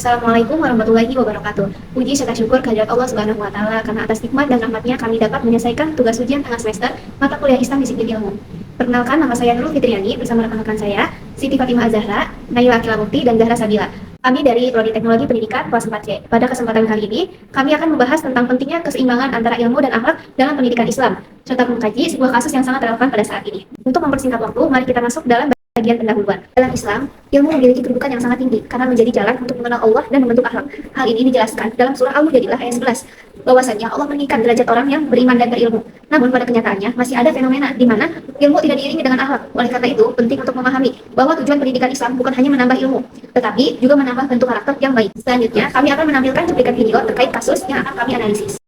Assalamualaikum warahmatullahi wabarakatuh. Puji serta syukur kehadirat Allah Subhanahu wa taala karena atas nikmat dan rahmatnya kami dapat menyelesaikan tugas ujian tengah semester mata kuliah Islam disiplin ilmu. Perkenalkan, nama saya Nurul Fitriani bersama rekan-rekan saya Siti Fatimah Azahra, Naila Akila Mukti, dan Zahra Sabila. Kami dari Prodi Teknologi Pendidikan kelas 4C. Pada kesempatan kali ini, kami akan membahas tentang pentingnya keseimbangan antara ilmu dan akhlak dalam pendidikan Islam, serta mengkaji sebuah kasus yang sangat relevan pada saat ini. Untuk mempersingkat waktu, mari kita masuk dalam bagian pendahuluan. Dalam Islam, ilmu memiliki kedudukan yang sangat tinggi karena menjadi jalan untuk mengenal Allah dan membentuk akhlak. Hal ini dijelaskan dalam surah Al-Mujadilah ayat 11, bahwasanya Allah meninggikan derajat orang yang beriman dan berilmu. Namun pada kenyataannya masih ada fenomena di mana ilmu tidak diiringi dengan akhlak. Oleh karena itu, penting untuk memahami bahwa tujuan pendidikan Islam bukan hanya menambah ilmu, tetapi juga menambah bentuk karakter yang baik. Selanjutnya, kami akan menampilkan cuplikan video terkait kasus yang akan kami analisis.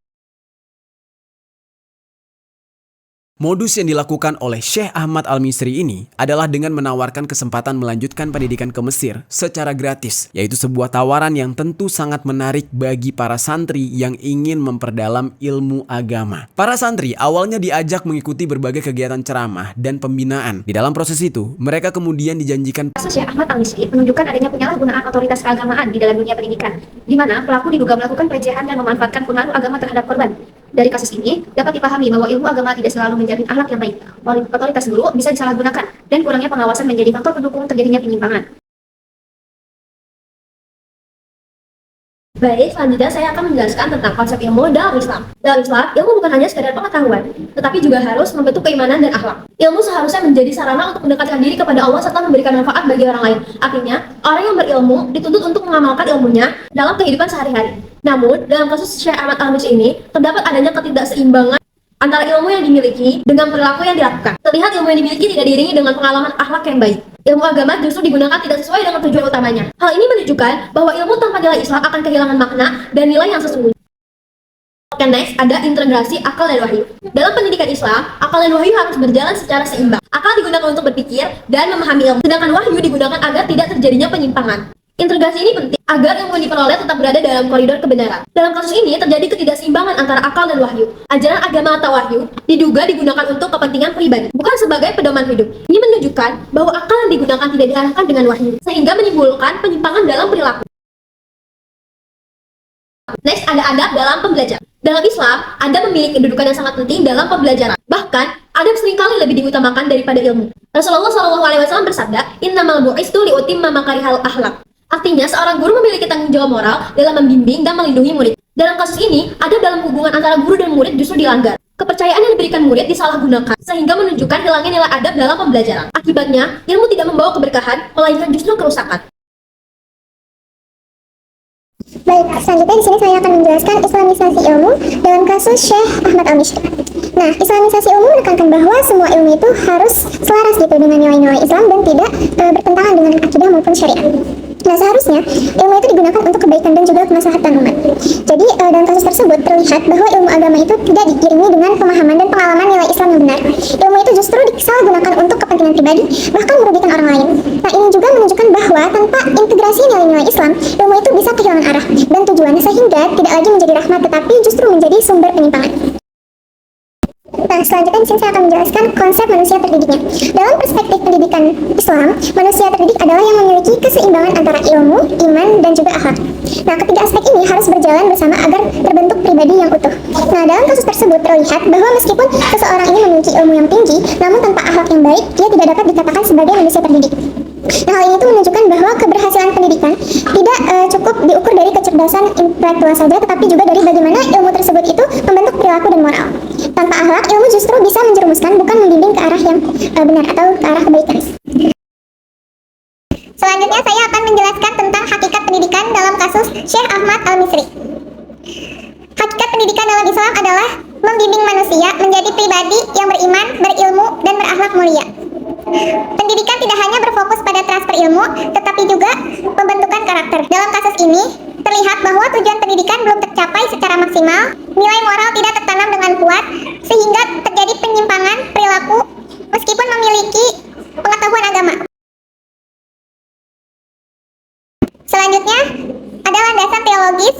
Modus yang dilakukan oleh Syekh Ahmad Al-Misri ini adalah dengan menawarkan kesempatan melanjutkan pendidikan ke Mesir secara gratis, yaitu sebuah tawaran yang tentu sangat menarik bagi para santri yang ingin memperdalam ilmu agama. Para santri awalnya diajak mengikuti berbagai kegiatan ceramah dan pembinaan. Di dalam proses itu, mereka kemudian dijanjikan Kasus Syekh Ahmad Al-Misri menunjukkan adanya penyalahgunaan otoritas keagamaan di dalam dunia pendidikan, di mana pelaku diduga melakukan pelecehan dan memanfaatkan pengaruh agama terhadap korban. Dari kasus ini, dapat dipahami bahwa ilmu agama tidak selalu menjamin akhlak yang baik. Otoritas guru bisa disalahgunakan, dan kurangnya pengawasan menjadi faktor pendukung terjadinya penyimpangan. Baik, selanjutnya saya akan menjelaskan tentang konsep ilmu dalam Islam. Dalam Islam, ilmu bukan hanya sekadar pengetahuan, tetapi juga harus membentuk keimanan dan akhlak. Ilmu seharusnya menjadi sarana untuk mendekatkan diri kepada Allah serta memberikan manfaat bagi orang lain. Artinya, orang yang berilmu dituntut untuk mengamalkan ilmunya dalam kehidupan sehari-hari. Namun, dalam kasus Syekh Ahmad Al-Misri ini, terdapat adanya ketidakseimbangan antara ilmu yang dimiliki dengan perilaku yang dilakukan. Terlihat ilmu yang dimiliki tidak diiringi dengan pengalaman akhlak yang baik. Ilmu agama justru digunakan tidak sesuai dengan tujuan utamanya. Hal ini menunjukkan bahwa ilmu tanpa nilai Islam akan kehilangan makna dan nilai yang sesungguhnya. Oke, next ada integrasi akal dan wahyu. Dalam pendidikan Islam, akal dan wahyu harus berjalan secara seimbang. Akal digunakan untuk berpikir dan memahami ilmu, sedangkan wahyu digunakan agar tidak terjadinya penyimpangan. Integrasi ini penting agar ilmu yang diperoleh tetap berada dalam koridor kebenaran. Dalam kasus ini terjadi ketidakseimbangan antara akal dan wahyu. Ajaran agama atau wahyu diduga digunakan untuk kepentingan pribadi, bukan sebagai pedoman hidup. Ini menunjukkan bahwa akal yang digunakan tidak diarahkan dengan wahyu, sehingga menimbulkan penyimpangan dalam perilaku. Next ada adab dalam pembelajaran. Dalam Islam, adab memiliki kedudukan yang sangat penting dalam pembelajaran. Bahkan, adab seringkali lebih diutamakan daripada ilmu. Rasulullah SAW bersabda, "Innamal bu'istu liutimma makarihal akhlak." Artinya, seorang guru memiliki tanggung jawab moral dalam membimbing dan melindungi murid. Dalam kasus ini, adab dalam hubungan antara guru dan murid justru dilanggar. Kepercayaan yang diberikan murid disalahgunakan, sehingga menunjukkan hilangnya nilai adab dalam pembelajaran. Akibatnya, ilmu tidak membawa keberkahan, melainkan justru kerusakan. Baik, selanjutnya di sini saya akan menjelaskan islamisasi ilmu dalam kasus Syekh Ahmad Al-Misri. Nah, islamisasi ilmu menekankan bahwa semua ilmu itu harus selaras gitu dengan nilai-nilai Islam dan tidak bertentangan dengan akidah maupun syariat. Nah, seharusnya ilmu itu digunakan untuk kebaikan dan juga kemaslahatan umat. Jadi, dalam kasus tersebut terlihat bahwa ilmu agama itu tidak diiringi dengan pemahaman dan pengalaman nilai Islam yang benar. Ilmu itu justru disalahgunakan untuk kepentingan pribadi, bahkan merugikan orang lain. Nah, ini juga menunjukkan bahwa tanpa integrasi nilai-nilai Islam, ilmu itu bisa kehilangan arah dan tujuannya, sehingga tidak lagi menjadi rahmat, tetapi justru menjadi sumber penyimpangan. Nah, selanjutnya di sini saya akan menjelaskan konsep manusia terdidiknya. Dalam perspektif pendidikan Islam, manusia terdidik adalah yang memiliki keseimbangan antara ilmu, iman, dan juga akhlak. Nah, ketiga aspek ini harus berjalan bersama agar terbentuk pribadi yang utuh. Nah, dalam kasus tersebut terlihat bahwa meskipun seseorang ini memiliki ilmu yang tinggi, namun tanpa akhlak yang baik, dia tidak dapat dikatakan sebagai manusia terdidik. Nah, hal ini tuh menunjukkan bahwa keberhasilan pendidikan tidak cukup diukur dari kecerdasan intelektual saja, tetapi juga dari bagaimana ilmu tersebut itu membentuk perilaku dan moral. Tanpa akhlak, ilmu justru bisa menjerumuskan, bukan membimbing ke arah yang benar atau ke arah kebaikan. Selanjutnya saya akan menjelaskan tentang hakikat pendidikan dalam kasus Syekh Ahmad Al-Misri. Hakikat pendidikan dalam Islam adalah membimbing manusia menjadi pribadi yang beriman, berilmu, dan berakhlak mulia. Pendidikan tidak hanya berfokus pada transfer ilmu, tetapi juga pembentukan karakter. Dalam kasus ini, terlihat bahwa tujuan pendidikan belum tercapai secara maksimal, nilai moral tidak tertanam dengan kuat, sehingga terjadi penyimpangan perilaku meskipun memiliki pengetahuan agama. Selanjutnya, ada landasan teologis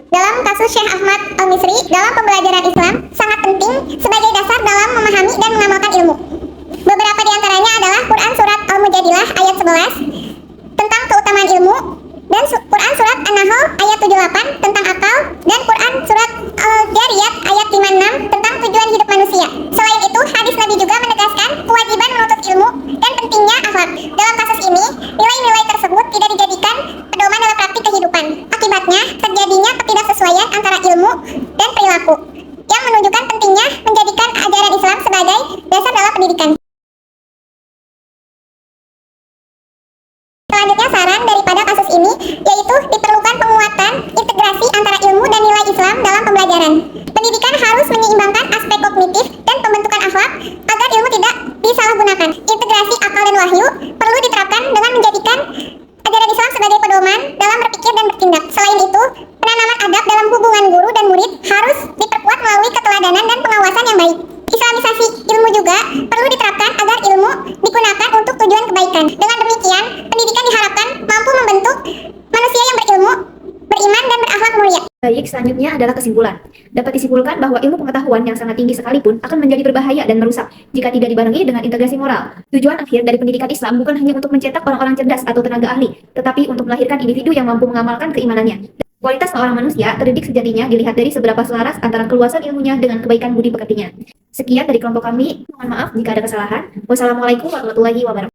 dalam kasus Syekh Ahmad Al-Misri. Dalam pembelajaran Islam, sangat penting sebagai dasar dalam memahami dan mengamalkan ilmu. Beberapa di antaranya adalah Quran Surat Al-Mujadilah ayat 11 tentang keutamaan ilmu, dan Quran Surat An-Nahl ayat 78 tentang akal, dan Quran surat Al-Jariyat ayat 56 tentang tujuan hidup manusia. Selain itu, hadis Nabi juga menegaskan kewajiban menuntut ilmu dan pentingnya akhlak. Dalam kasus ini, nilai-nilai tersebut tidak dijadikan pedoman dalam praktik kehidupan. Akibatnya, terjadinya ketidaksesuaian antara ilmu dan perilaku, yang menunjukkan pentingnya menjadikan ajaran Islam sebagai dasar dalam pendidikan. Selanjutnya, saran daripada kasus ini yaitu diperlukan penguatan integrasi antara ilmu dan nilai Islam dalam pembelajaran. Pendidikan harus menyeimbangkan aspek kognitif dan pembentukan akhlak agar ilmu tidak disalahgunakan. Integrasi akal dan wahyu perlu diterapkan dengan menjadikan ajaran Islam sebagai pedoman dalam berpikir dan bertindak. Selain itu, penanaman adab dalam hubungan guru dan murid harus diperkuat melalui keteladanan dan pengawasan yang baik. Islamisasi ilmu juga perlu diterapkan agar ilmu digunakan untuk tujuan kebaikan. Dengan demikian, pendidikan diharapkan mampu membentuk manusia yang berilmu, beriman, dan berakhlak mulia. Baik, selanjutnya adalah kesimpulan. Dapat disimpulkan bahwa ilmu pengetahuan yang sangat tinggi sekalipun akan menjadi berbahaya dan merusak jika tidak dibarengi dengan integrasi moral. Tujuan akhir dari pendidikan Islam bukan hanya untuk mencetak orang-orang cerdas atau tenaga ahli, tetapi untuk melahirkan individu yang mampu mengamalkan keimanannya. Kualitas seorang manusia terdidik sejatinya dilihat dari seberapa selaras antara keluasan ilmunya dengan kebaikan budi pekertinya. Sekian dari kelompok kami. Mohon maaf jika ada kesalahan. Wassalamualaikum warahmatullahi wabarakatuh.